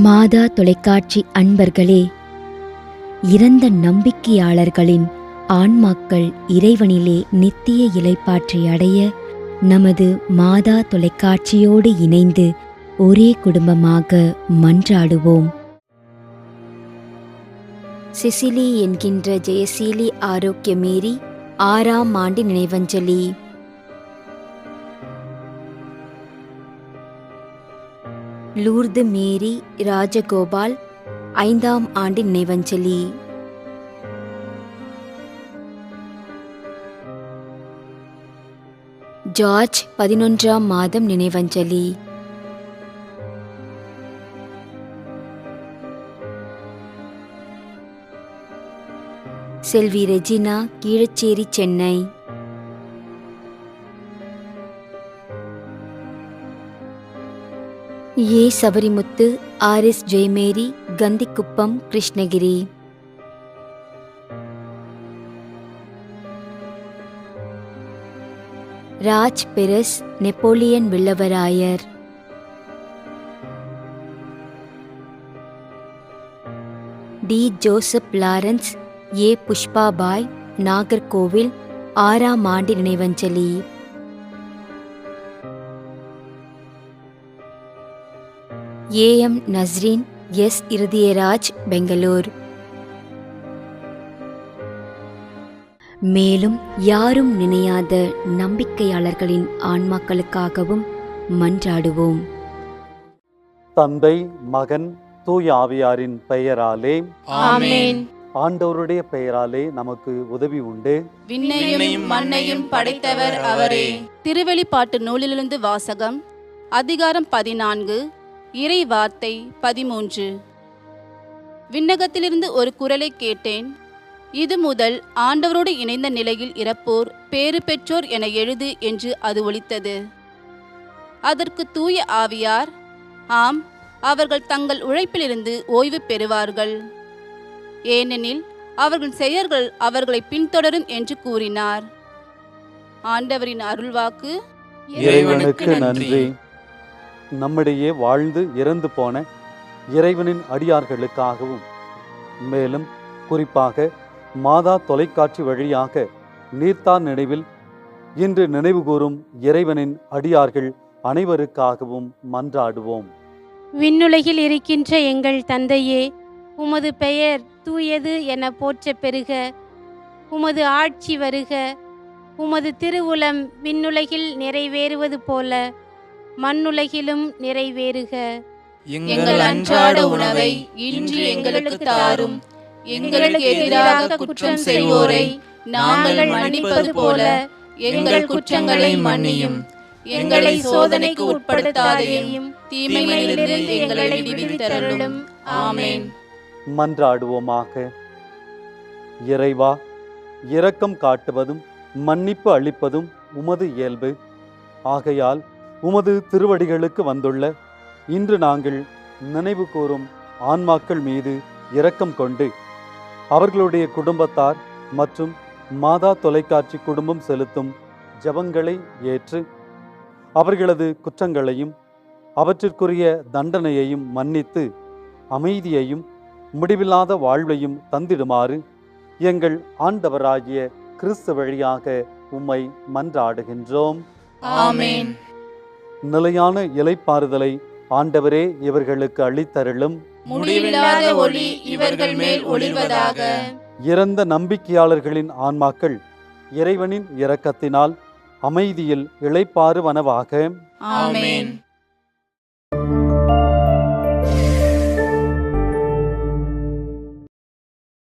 மாதா தொலைக்காட்சி அன்பர்களே, இறந்த நம்பிக்கையாளர்களின் ஆன்மாக்கள் இறைவனிலே நித்திய இளைப்பாற்றி அடைய நமது மாதா தொலைக்காட்சியோடு இணைந்து ஒரே குடும்பமாக மன்றாடுவோம். சிசிலி என்கின்ற ஜெயசீலி ஆரோக்கியமேரி 6ஆம் ஆண்டு நினைவஞ்சலி. லூர்து மேரி ராஜகோபால் 5ஆம் ஆண்டு நினைவஞ்சலி. ஜார்ஜ் 11ஆம் மாதம் நினைவஞ்சலி. Selvi Regina Keezhacheri, Chennai. A Sabarimuthu RS. Jayamary, Kandikuppam, Krishnagiri. Raj Perez, Napoleon Villavarayar. D Joseph Lawrence, A Pushpabai, Nagercoil, 6ஆம் ஆண்டு நினைவஞ்சலி. ஏ.எம். நஸ்ரீன், எஸ். இருதயராஜ், பெங்களூர். மேலும் யாரும் நினையாத நம்பிக்கையாளர்களின் ஆன்மாக்களுக்காகவும் மன்றாடுவோம். தந்தை, மகன், தூய ஆவியாரின் பெயராலே ஆமென். ஆண்டவருடைய பெயராலே நமக்கு உதவி உண்டு. விண்ணையும் மண்ணையும் படைத்தவர் அவரே. திருவெளிப்பாட்டு நூலிலிருந்து வாசகம். அதிகாரம் 14, இறை வார்த்தை 13. விண்ணகத்திலிருந்து ஒரு குரலை கேட்டேன். இது முதல் ஆண்டவரோடு இணைந்த நிலையில் இறப்போர் பேறு பெற்றோர் என எழுது என்று அது ஒலித்தது. அதற்கு தூய ஆவியார், ஆம், அவர்கள் தங்கள் உழைப்பிலிருந்து ஓய்வு பெறுவார்கள், ஏனெனில் அவர்கள் செயல்கள் அவர்களை பின்தொடரும் என்று கூறினார். ஆண்டவரின் அருள்வாக்கு. இறைவனுக்கு நன்றி. நம்மிடையே வாழ்ந்து இறந்து போன இறைவனின் அடியார்களுக்காகவும், மேலும் குறிப்பாக மாதா தொலைக்காட்சி வழியாக நீர்த்தார் நினைவில் இன்று நினைவு கூறும் இறைவனின் அடியார்கள் அனைவருக்காகவும் மன்றாடுவோம். விண்ணுலகில் இருக்கின்ற எங்கள் தந்தையே, உமது பெயர் தூயது என போற்ற பெறுக. உமது ஆட்சி வருக. உமது திருவுளம் விண்ணுலகில் நிறைவேறுவது போல மண்ணுலகிலும் நிறைவேறுக. எங்கள் அன்றாட உணவை இன்று எங்களுக்கு தாரும். எங்களுக்கு எதிராக குற்றம் செய்வோரை நாங்கள் மன்னிப்பது போல எங்கள் குற்றங்களை மன்னியும். எங்களை சோதனைக்கு உட்படுத்தாதேயும், தீமையிலிருந்து எங்களை விடுவித்தருளும். ஆமென். மன்றாடுவோமாக. இறைவா, இரக்கம் காட்டுவதும் மன்னிப்பு அளிப்பதும் உமது இயல்பு. ஆகையால் உமது திருவடிகளுக்கு வந்துள்ள இன்று நாங்கள் நினைவு கூறும் ஆன்மாக்கள் மீது இரக்கம் கொண்டு அவர்களுடைய குடும்பத்தார் மற்றும் மாதா தொலைக்காட்சி குடும்பம் செலுத்தும் ஜெபங்களை ஏற்று அவர்களது குற்றங்களையும் அவற்றிற்குரிய தண்டனையையும் மன்னித்து அமைதியையும் முடிவில்லாத வாழ்வையும் தந்திடுமாறு எங்கள் ஆண்டவராகிய கிறிஸ்து வழியாக உம்மை மன்றாடுகின்றோம். ஆமென். நிலையான இளைப்பாறுதலை ஆண்டவரே இவர்களுக்கு அளித்தருளும். முடிவில்லாத ஒளி இவர்கள் மேல் ஒளிர்வதாக. இறந்த நம்பிக்கையாளர்களின் ஆன்மாக்கள் இறைவனின் இரக்கத்தினால் அமைதியில் இளைப்பாறுவனவாக. ஆமென்.